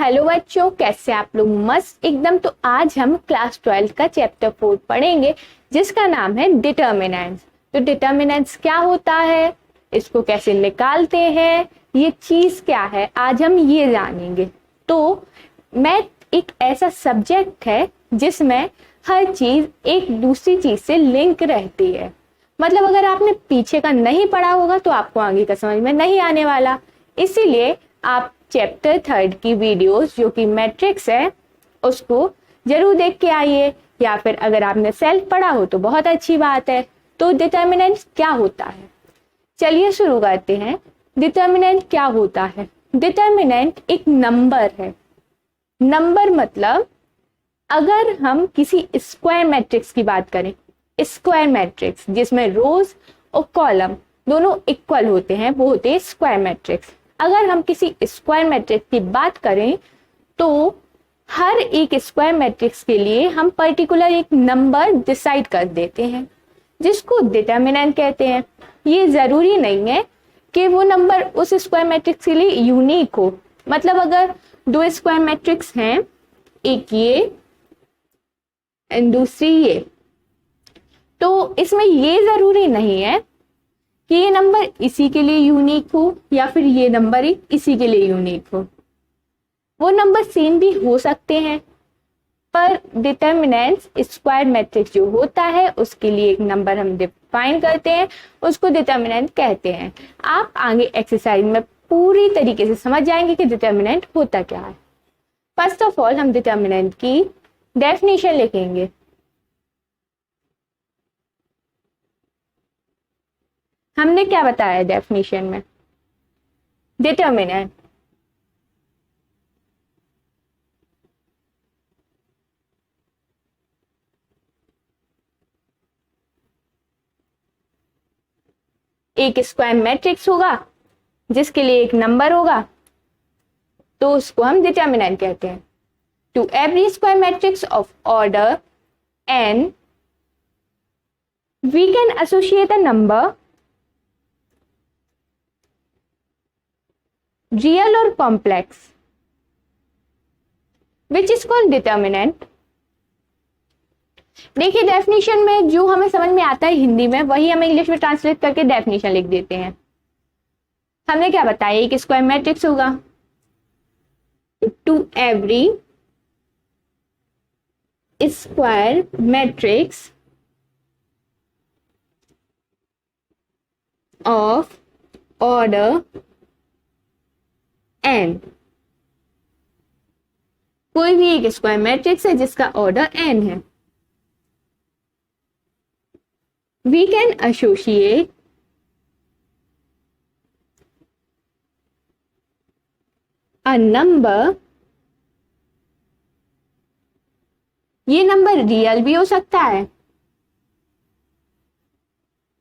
Hello बच्चों, कैसे आप लोग? मस्त एकदम। तो आज हम क्लास 12 का चैप्टर 4 पढ़ेंगे जिसका नाम है डिटर्मिनेंट्स। तो डिटर्मिनेंट्स क्या होता है, इसको कैसे निकालते हैं, ये चीज क्या है, आज हम ये जानेंगे। तो मैथ एक ऐसा सब्जेक्ट है जिसमें हर चीज एक दूसरी चीज से लिंक रहती है। मतलब अगर आपने पीछे का नहीं पढ़ा होगा तो आपको आगे का समझ में नहीं आने वाला। इसीलिए आप चैप्टर 3 की वीडियोस जो कि मैट्रिक्स है उसको जरूर देख के आइए, या फिर अगर आपने सेल्फ पढ़ा हो तो बहुत अच्छी बात है। तो डिटर्मिनेंट क्या होता है, चलिए शुरू करते हैं। डिटर्मिनेंट क्या होता है? डिटर्मिनेंट एक नंबर है। नंबर मतलब अगर हम किसी स्क्वायर मैट्रिक्स की बात करें, स्क्वायर मैट्रिक्स जिसमें रोज और कॉलम दोनों इक्वल होते हैं, वो होते हैं स्क्वायर मैट्रिक्स। अगर हम किसी स्क्वायर मैट्रिक्स की बात करें तो हर एक स्क्वायर मैट्रिक्स के लिए हम पर्टिकुलर एक नंबर डिसाइड कर देते हैं जिसको डिटर्मिनेंट कहते हैं। ये जरूरी नहीं है कि वो नंबर उस स्क्वायर मैट्रिक्स के लिए यूनिक हो। मतलब अगर दो स्क्वायर मैट्रिक्स हैं, एक ये एंड दूसरी ये, तो इसमें ये जरूरी नहीं है कि ये नंबर इसी के लिए यूनिक हो या फिर ये नंबर इसी के लिए यूनिक हो। वो नंबर सेम भी हो सकते हैं, पर डिटर्मिनेंट्स स्क्वायर मैट्रिक्स जो होता है उसके लिए एक नंबर हम डिफाइन करते हैं, उसको डिटर्मिनेंट कहते हैं। आप आगे एक्सरसाइज में पूरी तरीके से समझ जाएंगे कि डिटर्मिनेंट होता क्या है। फर्स्ट ऑफ ऑल हम डिटर्मिनेंट की डेफिनेशन लिखेंगे। हमने क्या बताया डेफिनेशन में? डिटर्मिनेंट एक स्क्वायर मैट्रिक्स होगा जिसके लिए एक नंबर होगा, तो उसको हम डिटर्मिनेंट कहते हैं। To every square matrix of order n we can associate a number real or complex which is called determinant। देखिए डेफिनेशन में जो हमें समझ में आता है हिंदी में वही हम इंग्लिश में ट्रांसलेट करके डेफिनेशन लिख देते हैं। हमने क्या बताया, एक स्क्वायर मैट्रिक्स होगा। To every square matrix of order n, कोई भी एक स्क्वायर मैट्रिक्स है जिसका ऑर्डर n है, we can associate a number. ये नंबर रियल भी हो सकता है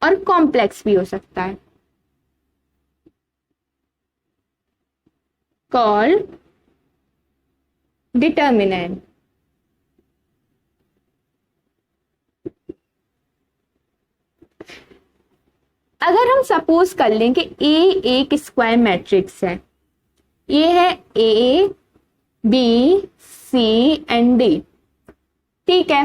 और कॉम्प्लेक्स भी हो सकता है, कॉल्ड डिटर्मिनेंट। अगर हम सपोज कर लें कि ए एक स्क्वायर मैट्रिक्स है, ये है A B C and D, ठीक है।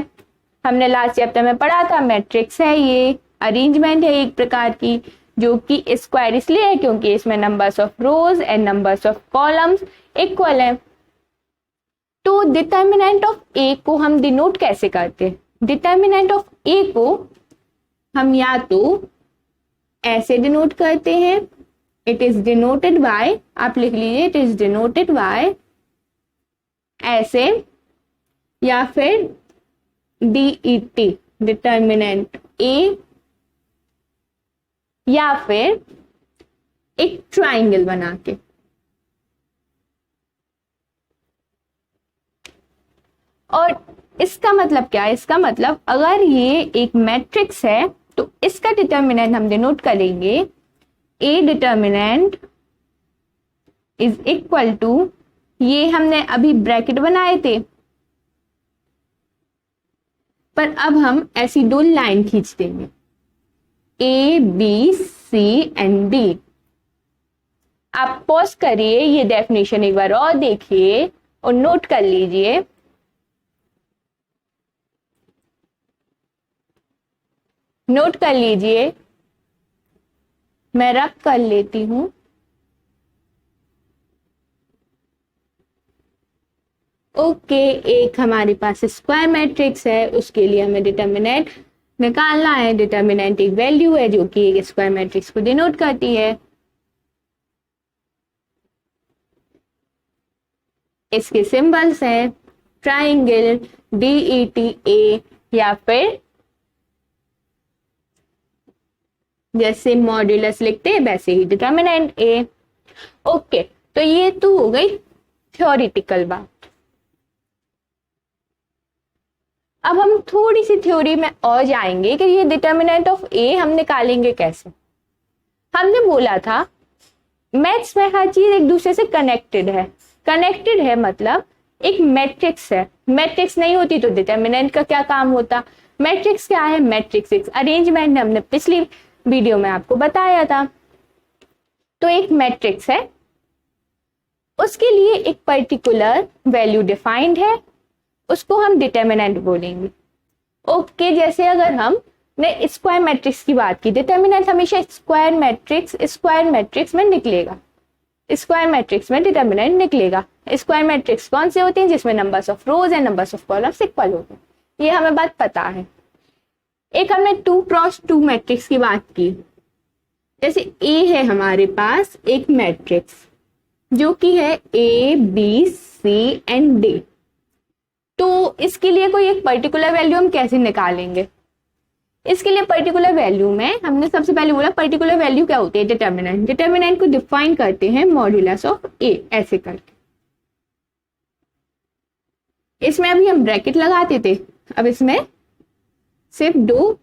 हमने लास्ट चैप्टर में पढ़ा था मैट्रिक्स है, ये अरेंजमेंट है एक प्रकार की जो कि स्क्वायर इसलिए है क्योंकि इसमें numbers of rose and numbers of columns equal है। तो डिटर्मिनेंट ऑफ ए को हम डिनोट कैसे करते हैं? डिटर्मिनेंट ऑफ ए को हम या तो ऐसे डिनोट करते हैं, इट इज डिनोटेड बाय, आप लिख लीजिए इट इज डिनोटेड बाय ऐसे, या फिर DET डिटर्मिनेंट ए, या फिर एक ट्राइंगल बना के। और इसका मतलब क्या है? इसका मतलब अगर ये एक मैट्रिक्स है तो इसका डिटर्मिनेंट हम डिनोट करेंगे A determinant is equal to, ये हमने अभी ब्रैकेट बनाए थे पर अब हम ऐसी दो लाइन खींच देंगे, A B C and D. आप पॉज करिए, ये डेफिनेशन एक बार और देखिए। और नोट कर लीजिए मैं रब कर लेती हूं। ओके, एक हमारे पास स्क्वायर मैट्रिक्स है, उसके लिए हमें डिटर्मिनेंट निकालना है। डिटर्मिनेंट एक वैल्यू है जो कि एक स्क्वायर मैट्रिक्स को डिनोट करती है। इसके सिंबल्स हैं ट्राइंगल, DETA, या फिर जैसे मॉड्यूलस लिखते हैं वैसे ही डिटर्मिनेंट A। ओके, तो ये तो हो गई थ्योरेटिकल बात। अब हम थोड़ी सी थ्योरी में और जाएंगे कि ये डिटर्मिनेंट ऑफ A हम निकालेंगे कैसे। हमने बोला था मैथ्स में हर चीज एक दूसरे से कनेक्टेड है मतलब एक मैट्रिक्स है। मैट्रिक्स नहीं होती तो डिटर्मिनेंट का क्या काम होता। मैट्रिक्स क्या है? मैट्रिक्स एक अरेंजमेंट, हमने पिछली वीडियो में आपको बताया था। तो एक मैट्रिक्स है, उसके लिए एक पर्टिकुलर वैल्यू डिफाइंड है, उसको हम डिटर्मिनेंट बोलेंगे। ओके, जैसे अगर हमने स्क्वायर मैट्रिक्स की बात की, डिटर्मिनेंट हमेशा स्क्वायर मैट्रिक्स में निकलेगा, स्क्वायर मैट्रिक्स में डिटर्मिनेंट निकलेगा। स्क्वायर मैट्रिक्स कौन से होते हैं? जिसमें numbers of rose and numbers of columns equal होते हैं, ये हमें बात पता है। एक हमने 2x2 मैट्रिक्स की बात की। जैसे A है हमारे पास एक मैट्रिक्स जो कि है ABCD, तो इसके लिए कोई एक पर्टिकुलर वैल्यू हम कैसे निकालेंगे? इसके लिए पर्टिकुलर वैल्यू में हमने सबसे पहले बोला पर्टिकुलर वैल्यू क्या होती है? डिटर्मिनेंट को डिफाइन करते हैं मॉड्यूलस ऑफ A, ऐसे करके। इसमें अभी हम ब्रैकेट लगाते थे, अब इसमें सिर्फ 2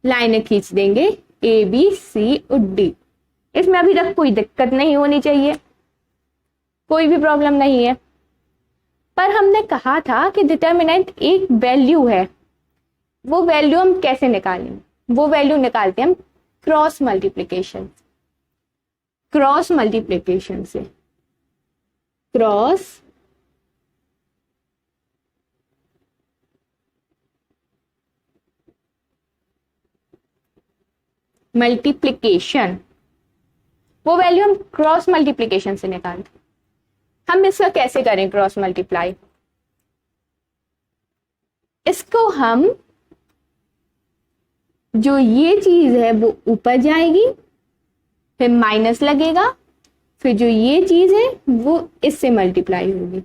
लाइनें खींच देंगे ABC और D। इसमें अभी तक कोई दिक्कत नहीं होनी चाहिए, कोई भी प्रॉब्लम नहीं है। पर हमने कहा था कि डिटर्मिनेंट एक वैल्यू है, वो वैल्यू हम कैसे निकालेंगे? वो वैल्यू निकालते हैं हम क्रॉस मल्टीप्लिकेशन से। क्रॉस मल्टीप्लिकेशन, वो वैल्यू हम क्रॉस मल्टीप्लिकेशन से निकालते। हम इसका कैसे करें क्रॉस मल्टीप्लाई? इसको हम, जो ये चीज है वो ऊपर जाएगी, फिर माइनस लगेगा, फिर जो ये चीज है वो इससे मल्टीप्लाई होगी।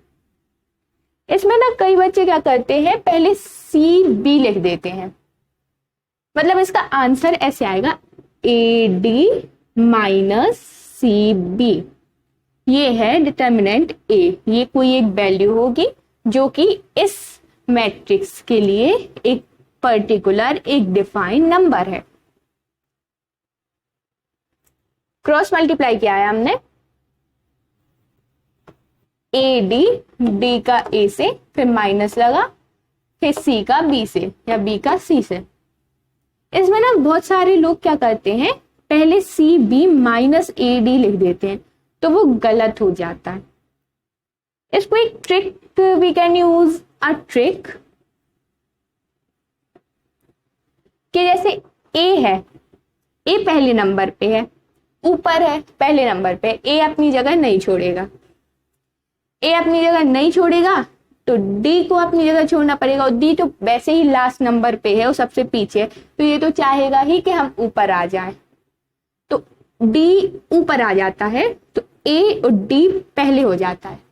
इसमें ना कई बच्चे क्या करते हैं, पहले CB लिख देते हैं, मतलब इसका आंसर ऐसे आएगा AD माइनस CB। ये है डिटर्मिनेंट A, ये कोई एक वैल्यू होगी जो कि इस मैट्रिक्स के लिए एक पर्टिकुलर एक डिफाइंड नंबर है। क्रॉस मल्टीप्लाई किया है हमने, AD, D का A से, फिर माइनस लगा, फिर C का B से या B का C से। इसमें ना बहुत सारे लोग क्या करते हैं, पहले CB माइनस AD लिख देते हैं, तो वो गलत हो जाता है। इसको एक trick, we can use a trick, कि जैसे A है, A पहले नंबर पे है, ऊपर है पहले नंबर पे, A अपनी जगह नहीं छोड़ेगा, तो D को अपनी जगह छोड़ना पड़ेगा, और D तो वैसे ही लास्ट नंबर पे है, वो सबसे पीछे है, तो ये तो चाहेगा ही कि हम ऊपर आ जाएं, तो D ऊपर आ जाता है, तो A और D पहले हो जाता है।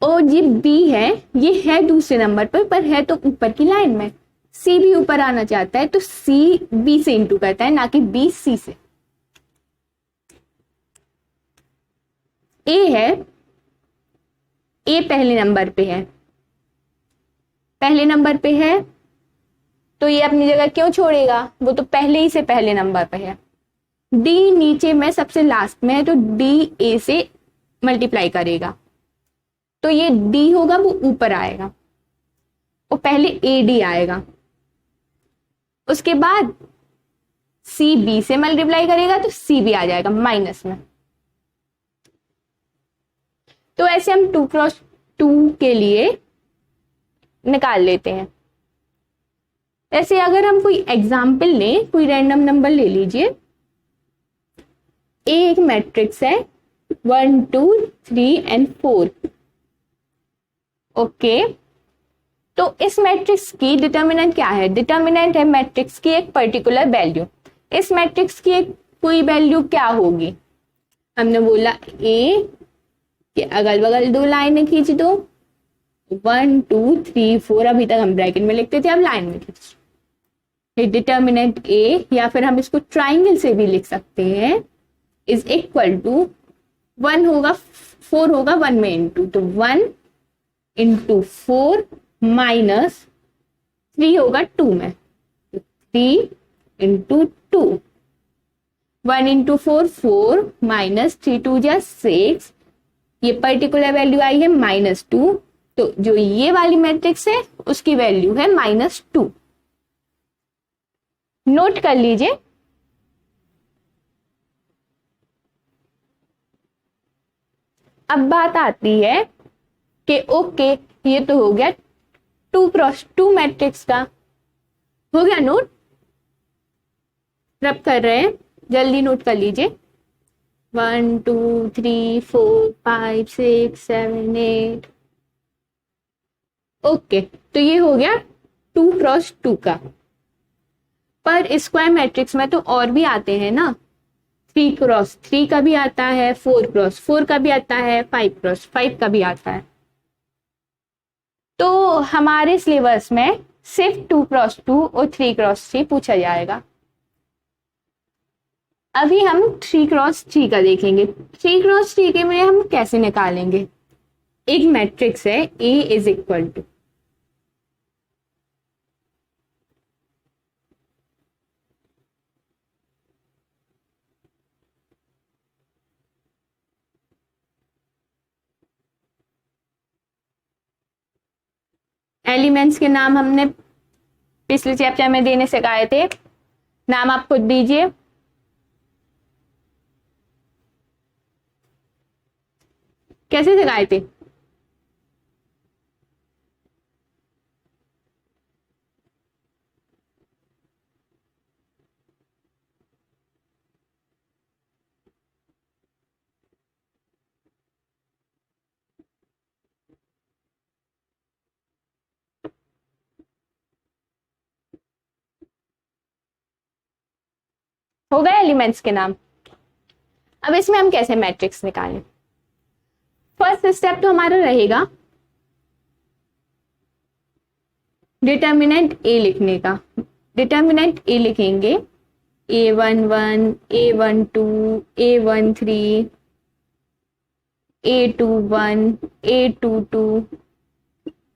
और ये B है, ये है दूसरे नंबर पर है तो ऊपर की लाइन में। C भी ऊपर आना चाहता है, तो C B से इंटू करता है, ना कि B C से। A है, A पहले नंबर पे है, तो ये अपनी जगह क्यों छोड़ेगा, वो तो पहले ही से पहले नंबर पे है। D नीचे में सबसे लास्ट में है, तो D A से मल्टीप्लाई करेगा, तो ये D होगा वो ऊपर आएगा, वो पहले AD आएगा, उसके बाद C B से मल्टीप्लाई करेगा तो C B आ जाएगा माइनस में। तो ऐसे हम 2x2 के लिए निकाल लेते हैं। ऐसे अगर हम कोई एग्जाम्पल लें, कोई रैंडम नंबर ले लीजिए। ए एक मैट्रिक्स है 1 2 3 एंड 4। ओके, तो इस मैट्रिक्स की डिटर्मिनेंट क्या है? डिटर्मिनेंट है मैट्रिक्स की एक पर्टिकुलर वैल्यू। इस मैट्रिक्स की एक कोई वैल्यू क्या होगी? हमने बोला ए के अगल बगल 2 लाइनें खींच दो, 1 2 3 4। अभी तक हम ब्रैकेट में लिखते थे, अब लाइन में खींच। डिटर्मिनेंट ए, या फिर हम इसको ट्राइंगल से भी लिख सकते हैं, इज इक्वल टू 1 होगा 4 होगा 1 में इंटू, तो 1 इंटू 4 माइनस 3 होगा 2 में, तो 3 इंटू 2। 1 इंटू 4 4 माइनस 3 2 जा 6। ये पर्टिकुलर वैल्यू आई है -2, तो जो ये वाली मैट्रिक्स है उसकी वैल्यू है -2। नोट कर लीजिए। अब बात आती है कि ओके, ये तो हो गया 2x2 मैट्रिक्स का, हो गया नोट। रब कर रहे हैं, जल्दी नोट कर लीजिए। 1 2 3 4 5 6 7 8। ओके, तो ये हो गया 2x2 का। पर स्क्वायर मैट्रिक्स में तो और भी आते हैं ना, 3x3 का भी आता है, 4x4 का भी आता है, 5x5 का भी आता है। तो हमारे सिलेबस में सिर्फ 2x2 और 3x3 पूछा जाएगा। अभी हम 3x3 का देखेंगे। 3x3 के में हम कैसे निकालेंगे? एक मैट्रिक्स है A is equal to, elements के नाम हमने पिछले चैप्टर में देने सिखाए थे, नाम आप खुद दीजिए। कैसे सिखाए थे? हो गए एलिमेंट्स के नाम। अब इसमें हम कैसे मैट्रिक्स निकालें? फर्स्ट स्टेप तो हमारा रहेगा डिटर्मिनेंट ए लिखने का। डिटर्मिनेंट ए लिखेंगे A11 A12 A13 A21 A22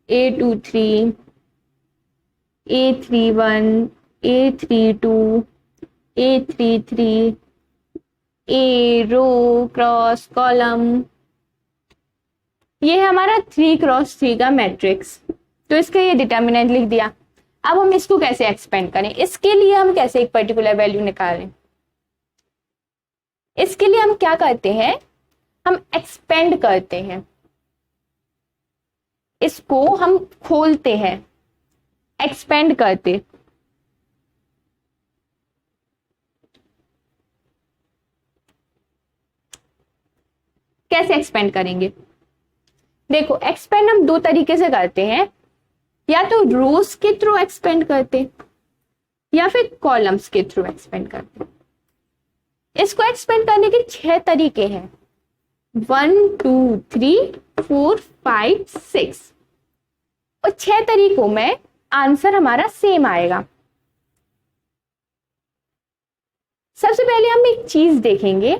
A23 A31 A32 A33 ए, रो, क्रॉस, कॉलम। ये है हमारा 3x3 का मैट्रिक्स। तो इसका ये डिटर्मिनेंट लिख दिया। अब हम इसको कैसे एक्सपेंड करें? इसके लिए हम कैसे एक पर्टिकुलर वैल्यू निकालें? इसके लिए हम क्या करते हैं? हम एक्सपेंड करते हैं, इसको हम खोलते हैं, एक्सपेंड करते। कैसे एक्सपेंड करेंगे? देखो, एक्सपेंड हम 2 तरीके से करते हैं, या तो रोज के थ्रू एक्सपेंड करते या फिर कॉलम्स के थ्रू एक्सपेंड करते। इसको एक्सपेंड करने के 6 तरीके हैं, 1 2 3 4 5 6। और 6 तरीकों में आंसर हमारा सेम आएगा। सबसे पहले हम एक चीज देखेंगे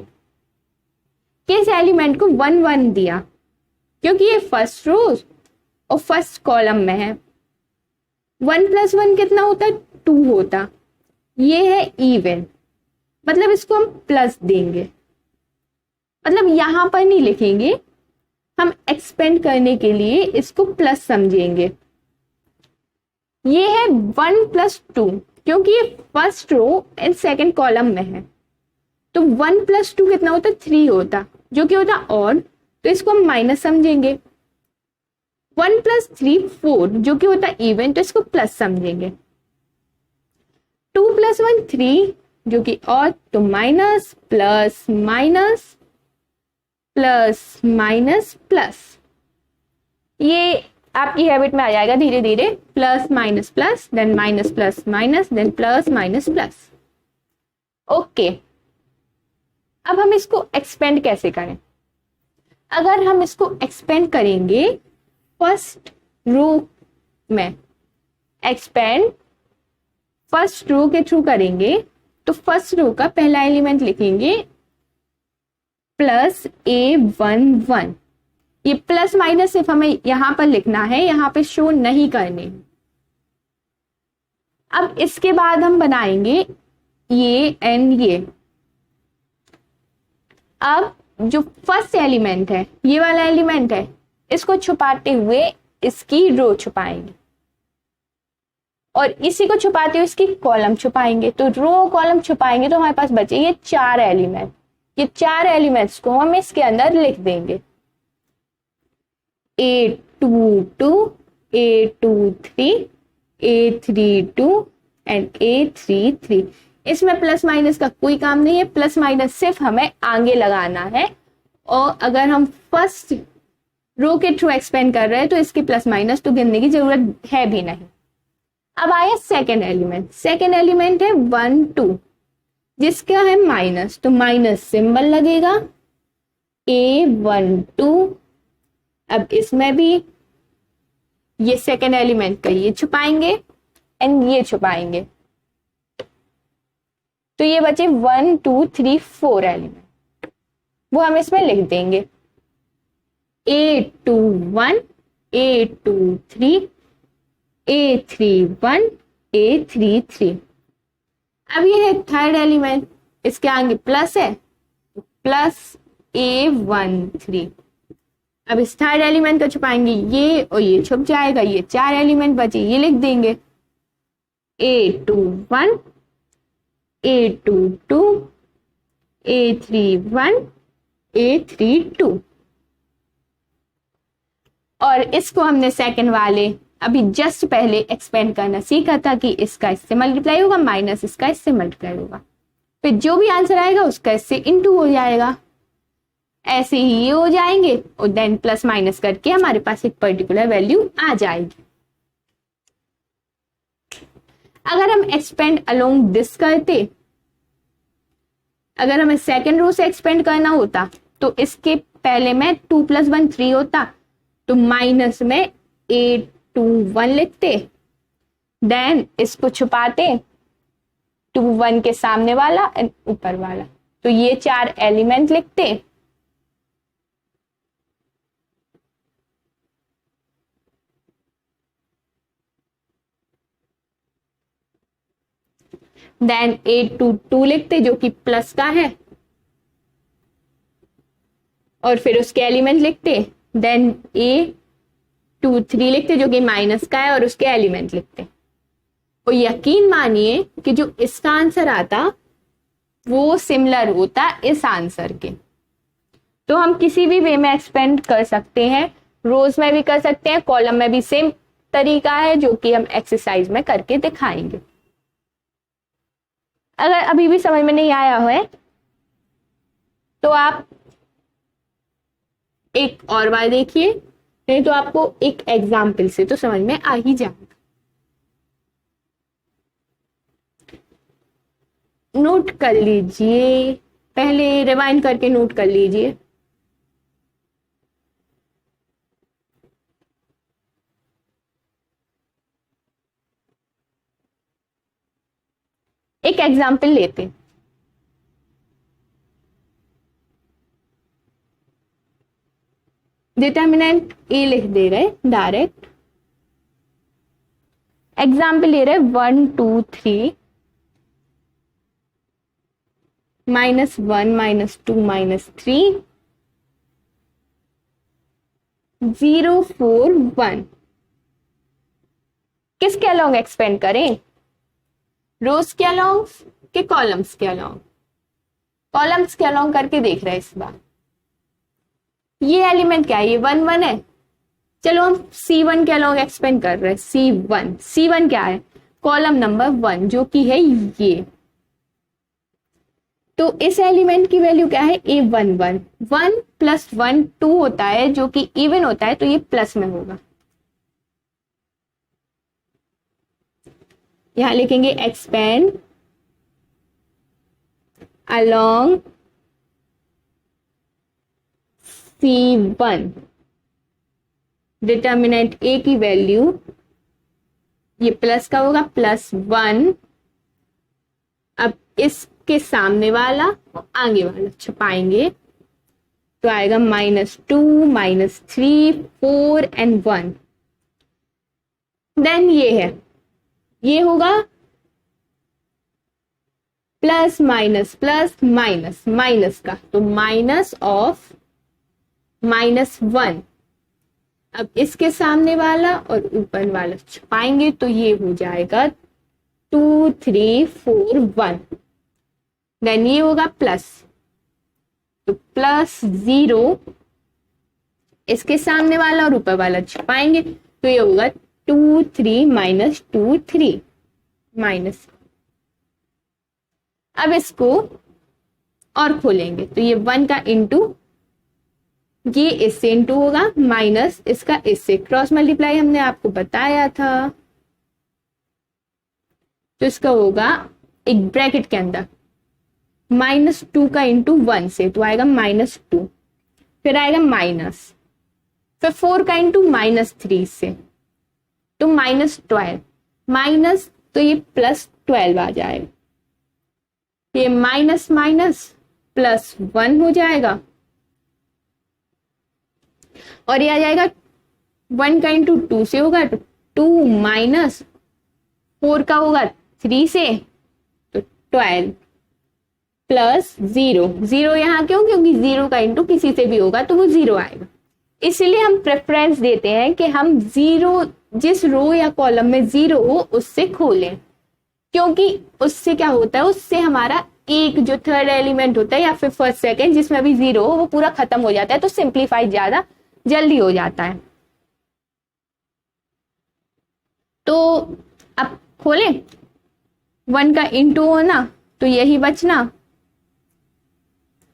कि इस एलिमेंट को 1 1 दिया, क्योंकि ये फर्स्ट रोज और फर्स्ट कॉलम में है। 1 + 1 कितना होता है? 2 होता। ये है इवन, मतलब इसको हम प्लस देंगे, मतलब यहां पर नहीं लिखेंगे, हम एक्सपेंड करने के लिए इसको प्लस समझेंगे। ये है 1 + 2, क्योंकि ये first row and second column में है, तो 1 + 2 कितना होता? 3 होता, जो कि होता ऑड। तो इसको हम माइनस समझेंगे। 1 + 3 4 जो कि होता है इवन, तो इसको प्लस समझेंगे। 2 + 1 3 जो कि ऑड, तो minus plus minus plus minus plus. ये आपकी हैबिट में आ जाएगा धीरे धीरे, plus minus plus, then minus plus minus, then plus minus plus. Okay, अब हम इसको एक्सपेंड कैसे करें? अगर हम इसको एक्सपेंड करेंगे फर्स्ट रो में, एक्सपेंड फर्स्ट रो के थ्रू करेंगे, तो फर्स्ट रो का पहला एलिमेंट लिखेंगे +A11। ये प्लस माइनस सिर्फ हमें यहां पर लिखना है, यहां पे शो नहीं करने। अब इसके बाद हम बनाएंगे ये एंड ये। अब जो फर्स्ट एलिमेंट है, ये वाला एलिमेंट है, इसको छुपाते हुए इसकी रो छुपाएंगे और इसी को छुपाते हुए इसकी कॉलम छुपाएंगे। तो रो कॉलम छुपाएंगे तो हमारे पास बचे ये 4 एलिमेंट। ये 4 एलिमेंट्स को हम इसके अंदर लिख देंगे। A22, A23, A32 and A33। इसमें प्लस माइनस का कोई काम नहीं है, प्लस माइनस सिर्फ हमें आगे लगाना है। और अगर हम फर्स्ट रो के थ्रू एक्सपेंड कर रहे हैं तो इसकी प्लस माइनस तो गिनने की जरूरत है भी नहीं। अब आया सेकेंड एलिमेंट। सेकेंड एलिमेंट है 1 2 जिसका है माइनस, तो माइनस सिंबल लगेगा। A12। अब इसमें भी ये सेकेंड एलिमेंट का ये छुपाएंगे एंड ये छुपाएंगे, तो ये बचे 1 2 3 4 एलिमेंट, वो हम इसमें लिख देंगे। A21, A23, A31, A33। अब ये है थर्ड एलिमेंट, इसके आगे प्लस है, प्लस A13। अब इस थर्ड एलिमेंट को छुपाएंगे, ये और ये छुप जाएगा, ये 4 एलिमेंट बचे, ये लिख देंगे। A21, A22, A31, A32। और इसको हमने सेकंड वाले अभी जस्ट पहले एक्सपेंड करना सीखा था कि इसका इससे मल्टीप्लाई होगा माइनस इसका इससे मल्टीप्लाई होगा, फिर जो भी आंसर आएगा उसका इससे इनटू हो जाएगा। ऐसे ही ये हो जाएंगे और देन प्लस माइनस करके हमारे पास एक पर्टिकुलर वैल्यू आ जाएगी। अगर हम एक्सपेंड अलोंग दिस करते, अगर हमें सेकेंड रो से एक्सपेंड करना होता तो इसके पहले में 2 + 1 3 होता, तो माइनस में A21 लिखते, देन इसको छुपाते 2 1 के सामने वाला एंड ऊपर वाला, तो ये 4 एलिमेंट लिखते। देन A22 लिखते जो कि प्लस का है, और फिर उसके एलिमेंट लिखते। देन A23 लिखते जो कि माइनस का है और उसके एलिमेंट लिखते। और यकीन मानिए कि जो इसका आंसर आता वो सिमिलर होता इस आंसर के। तो हम किसी भी वे में एक्सपेंड कर सकते हैं, रोज में भी कर सकते हैं, कॉलम में भी सेम तरीका है जो कि हम एक्सरसाइज में करके दिखाएंगे। अगर अभी भी समझ में नहीं आया है तो आप एक और बार देखिए, नहीं तो आपको एक एग्जाम्पल से तो समझ में आ ही जाएगा। नोट कर लीजिए, पहले रिवाइंड करके नोट कर लीजिए। एक एग्जाम्पल लेते, डिटर्मिनेंट ए लिख दे रहे डायरेक्ट, एग्जाम्पल ले रहे 1 2 3 -1 -2 -3 0 4 1। किसके अलोंग एक्सपेंड करें? रोज के अलोंग के कॉलम्स के अलोंग? कॉलम्स के अलोंग करके देख रहे हैं इस बार। ये एलिमेंट क्या है, ये 1 1 है। चलो हम C1 के अलॉन्ग एक्सपेंड कर रहे हैं। C1 क्या है, कॉलम नंबर 1 जो कि है ये। तो इस एलिमेंट की वैल्यू क्या है, A11। 1 + 1 2 होता है जो कि इवन होता है, तो ये प्लस में होगा। यहां लिखेंगे expand along C1, determinant A की वैल्यू ये प्लस का होगा +1। अब इसके सामने वाला और आगे वाला छपाएंगे तो आएगा -2 -3 4 एंड 1। देन ये है, ये होगा plus minus plus minus minus का, तो माइनस ऑफ -1। अब इसके सामने वाला और ऊपर वाला छपाएंगे तो ये हो जाएगा 2 3 4 1। देन ये होगा प्लस, तो +0 इसके सामने वाला और ऊपर वाला छपाएंगे तो ये होगा 2 3 -2 3 माइनस। अब इसको और खोलेंगे तो ये 1 का इंटू, ये इससे इंटू होगा, माइनस इसका इससे, क्रॉस मल्टीप्लाई हमने आपको बताया था। तो इसका होगा एक ब्रैकेट के अंदर -2 का इंटू 1 से, तो आएगा -2, फिर आएगा माइनस, फिर 4 का इंटू -3 से, तो -12 माइनस, तो ये +12 आ जाएगा। ये माइनस माइनस +1 हो जाएगा और ये आ जाएगा 1 का इंटू 2 से होगा, तो 2 माइनस 4 का होगा 3 से, तो 12 +0। 0 यहाँ क्यों, क्योंकि 0 का इंटू किसी से भी होगा तो वो 0 आएगा। इसलिए हम प्रेफरेंस देते हैं कि हम 0, जिस रो या कॉलम में 0 हो उससे खोलें, क्योंकि उससे क्या होता है, उससे हमारा एक जो थर्ड एलिमेंट होता है या फिर फर्स्ट सेकंड जिसमें अभी 0 हो वो पूरा खत्म हो जाता है, तो सिंप्लीफाई ज्यादा जल्दी हो जाता है। तो अब खोलें, 1 का इंटू होना तो यही बचना,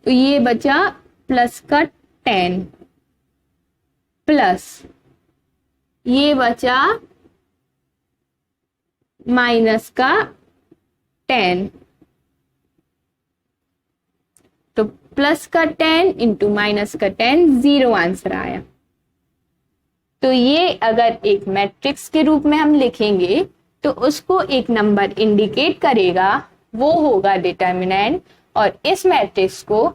तो ये बचा प्लस का 10 प्लस ये बचा माइनस का 10, तो प्लस का 10 इंटू माइनस का 10, 0 आंसर आया। तो ये अगर एक मैट्रिक्स के रूप में हम लिखेंगे तो उसको एक नंबर इंडिकेट करेगा, वो होगा डिटर्मिनेंट, और इस मैट्रिक्स को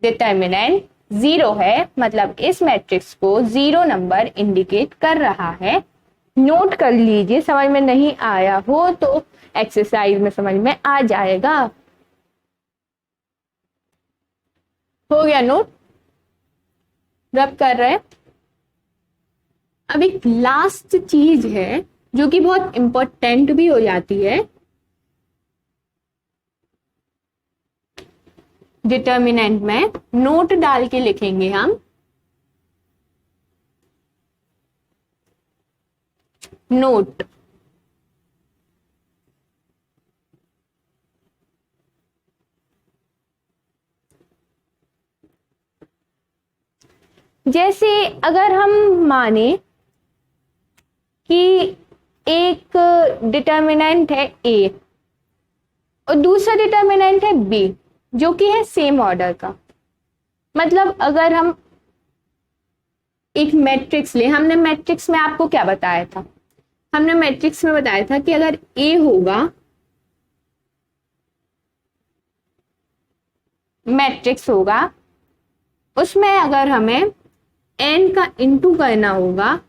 डिटर्मिनेंट 0 है, मतलब इस मैट्रिक्स को 0 नंबर इंडिकेट कर रहा है। नोट कर लीजिए, समझ में नहीं आया हो तो एक्सरसाइज में समझ में आ जाएगा। हो गया नोट, रब कर रहे हैं। अब एक लास्ट चीज है जो कि बहुत इंपॉर्टेंट भी हो जाती है, डिटर्मिनेंट में नोट डाल के लिखेंगे हम, नोट। जैसे अगर हम माने कि एक डिटर्मिनेंट है A और दूसरा डिटर्मिनेंट है B जो कि है सेम ऑर्डर का, मतलब अगर हम एक मैट्रिक्स ले, हमने मैट्रिक्स में आपको क्या बताया था, हमने मैट्रिक्स में बताया था कि अगर A होगा, मैट्रिक्स होगा, उसमें अगर हमें n का इंटू करना होगा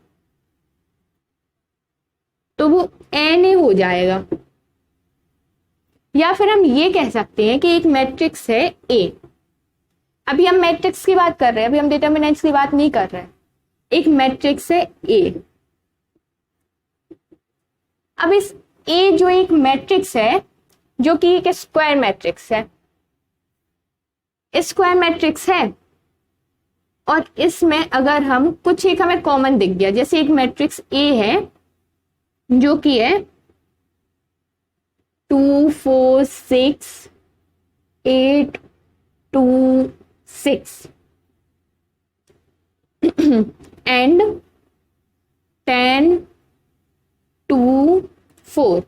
तो वो n हो जाएगा। या फिर हम ये कह सकते हैं कि एक मैट्रिक्स है A, अभी हम मैट्रिक्स की बात कर रहे हैं, अभी हम डिटर्मिनेंट्स की बात नहीं कर रहे हैं, एक मैट्रिक्स है A। अब इस A जो एक मैट्रिक्स है जो कि एक स्क्वायर मैट्रिक्स है, स्क्वायर मैट्रिक्स है, और इसमें अगर हम कुछ एक हमें कॉमन दिख गया, जैसे एक मैट्रिक्स ए है जो कि है 2 4 6 8 2 6 एंड 10 2 4,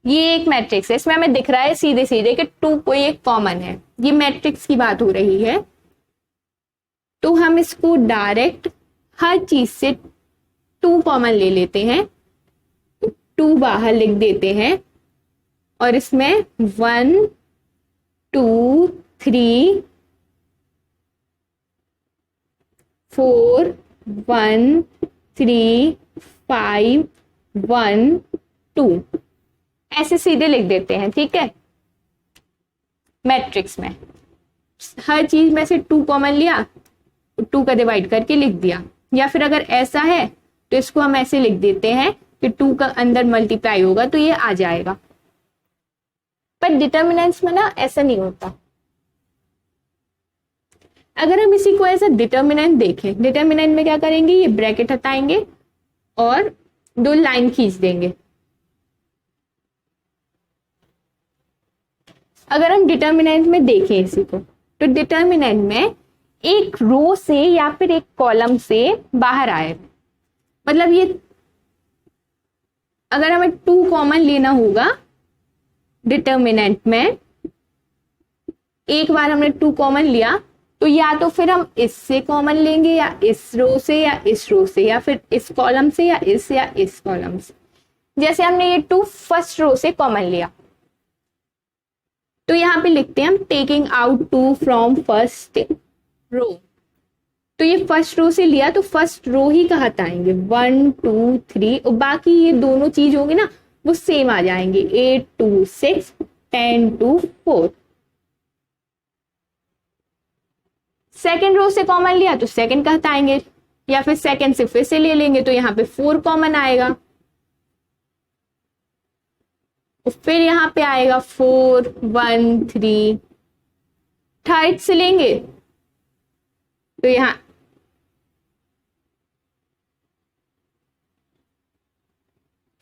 ये एक मैट्रिक्स है। इसमें हमें दिख रहा है सीधे सीधे कि 2 कोई एक कॉमन है, ये मैट्रिक्स की बात हो रही है। तो हम इसको डायरेक्ट हर चीज से 2 कॉमन ले लेते हैं, 2 बाहर लिख देते हैं और इसमें 1 2 3 4 1 3 5 1 2 ऐसे सीधे लिख देते हैं। ठीक है, मैट्रिक्स में हर चीज में से 2 कॉमन लिया, 2 का डिवाइड करके लिख दिया। या फिर अगर ऐसा है तो इसको हम ऐसे लिख देते हैं कि 2 का अंदर मल्टीप्लाई होगा तो ये आ जाएगा। पर डिटर्मिनेंट्स में ना ऐसा नहीं होता। अगर हम इसी को ऐसा डिटर्मिनेंट देखें, डिटर्मिनेंट में क्या करेंगे, ये ब्रैकेट हटाएंगे और 2 लाइन खींच देंगे। अगर हम डिटर्मिनेंट में देखें इसी को, तो डिटर्मिनेंट में एक रो से या फिर एक कॉलम से बाहर आए, मतलब ये अगर हमें 2 कॉमन लेना होगा डिटर्मिनेंट में, एक बार हमने 2 कॉमन लिया तो या तो फिर हम इससे कॉमन लेंगे या इस रो से या इस रो से या फिर इस कॉलम से या इस कॉलम से। जैसे हमने ये 2 फर्स्ट रो से कॉमन लिया तो यहां पे लिखते हैं हम taking out 2 from first row. तो ये फर्स्ट रो से लिया तो फर्स्ट रो ही कहाँ आएंगे, 1 2 3 और बाकी ये दोनों चीज होंगे ना वो सेम आ जाएंगे, 8 2 6 10 2 4। सेकेंड रो से कॉमन लिया तो सेकेंड कहता आएंगे, या फिर सेकेंड से फिर से ले लेंगे तो यहाँ पे 4 कॉमन आएगा, फिर यहाँ पे आएगा 4 1 3। थर्ड से लेंगे तो यहाँ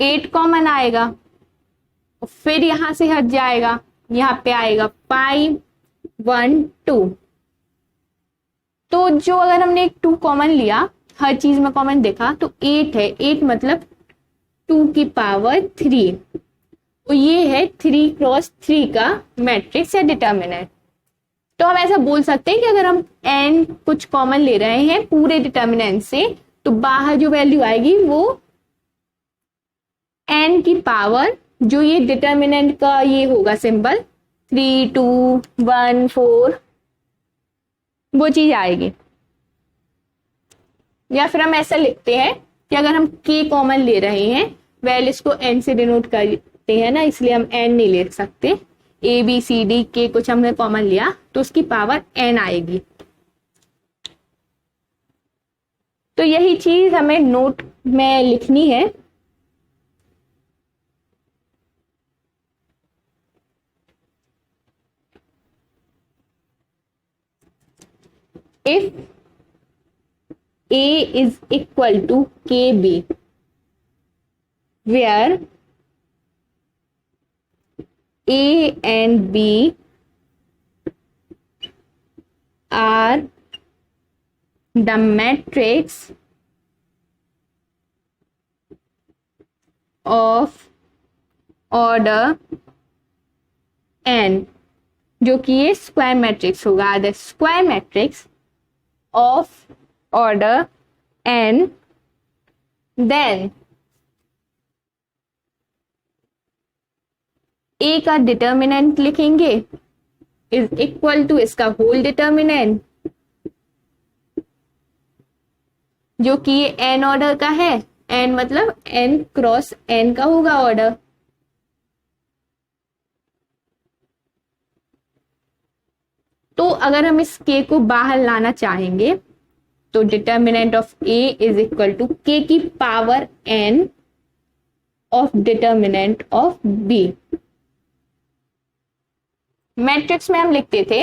8 कॉमन आएगा, फिर यहां से हट जाएगा, यहाँ पे आएगा 5 1 2। तो जो अगर हमने एक 2 कॉमन लिया, हर चीज में कॉमन देखा तो 8 है, 8 मतलब 2 की पावर 3, और ये है 3 क्रॉस 3 का मैट्रिक्स या डिटर्मिनेंट। तो हम ऐसा बोल सकते हैं कि अगर हम n कुछ कॉमन ले रहे हैं पूरे डिटर्मिनेंट से तो बाहर जो वैल्यू आएगी वो n की पावर, जो ये डिटर्मिनेंट का ये होगा सिंबल 3 2 1 4, वो चीज आएगी। या फिर हम ऐसा लिखते हैं कि अगर हम k कॉमन ले रहे हैं, वेल इसको n से डिनोट करते हैं ना, इसलिए हम n नहीं ले सकते, a b c d k कुछ हमने कॉमन लिया तो उसकी पावर n आएगी। तो यही चीज हमें नोट में लिखनी है। If A is equal to KB, where A and B are the matrix of order n, जो कि ये स्क्वायर मैट्रिक्स होगा, the square matrix of order n, then A का डिटर्मिनेंट लिखेंगे इज इक्वल टू इसका होल डिटर्मिनेंट, जो कि ये n ऑर्डर का है, n मतलब n क्रॉस n का होगा ऑर्डर। तो अगर हम इस k को बाहर लाना चाहेंगे तो determinant of a is equal to k की power n of determinant of b। Matrix में हम लिखते थे,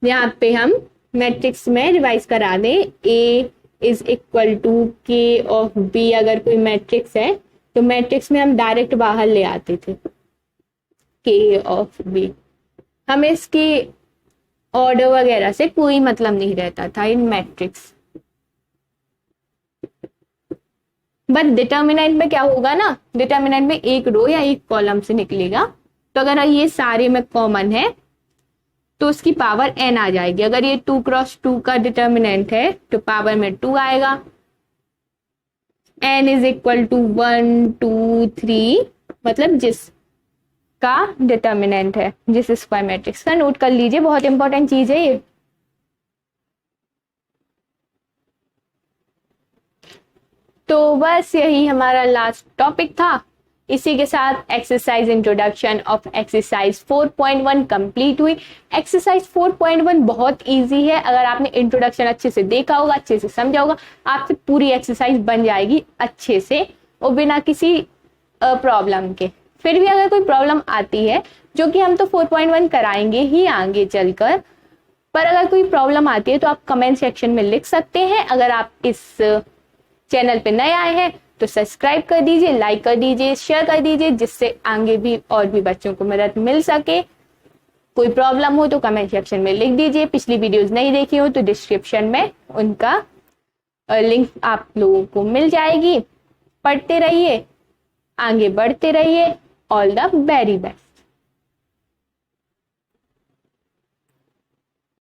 यहां पे हम मैट्रिक्स में रिवाइज करा दें, A is equal to K of B अगर कोई मैट्रिक्स है तो मैट्रिक्स में हम डायरेक्ट बाहर ले आते थे K ऑफ B, हमें इसकी ऑर्डर वगैरह से कोई मतलब नहीं रहता था इन मैट्रिक्स। बट डिटर्मिनेंट में क्या होगा ना, डिटर्मिनेंट में एक रो या एक कॉलम से निकलेगा, तो अगर ये सारे में कॉमन है तो उसकी पावर n आ जाएगी। अगर ये 2 क्रॉस 2 का डिटर्मिनेंट है तो पावर में 2 आएगा। n इज इक्वल टू 1 2 3, मतलब जिसका डिटर्मिनेंट है, जिस स्क्वायर मैट्रिक्स का। नोट कर लीजिए, बहुत इंपॉर्टेंट चीज है ये। तो बस यही हमारा लास्ट टॉपिक था। इसी के साथ exercise introduction of exercise 4.1 complete हुई। एक्सरसाइज 4.1 बहुत इजी है, अगर आपने इंट्रोडक्शन अच्छे से देखा होगा, अच्छे से समझा होगा, आपसे पूरी एक्सरसाइज बन जाएगी अच्छे से और बिना किसी प्रॉब्लम के। फिर भी अगर कोई प्रॉब्लम आती है, जो कि हम तो 4.1 कराएंगे ही आगे चलकर, पर अगर कोई प्रॉब्लम आती है तो आप कमेंट सेक्शन में लिख सकते हैं। अगर आप इस चैनल पे नए आए हैं तो सब्सक्राइब कर दीजिए, लाइक कर दीजिए, शेयर कर दीजिए, जिससे आगे भी और भी बच्चों को मदद मिल सके। कोई प्रॉब्लम हो तो कमेंट सेक्शन में लिख दीजिए। पिछली वीडियोस नहीं देखी हो तो डिस्क्रिप्शन में उनका लिंक आप लोगों को मिल जाएगी। पढ़ते रहिए, आगे बढ़ते रहिए। All the very best.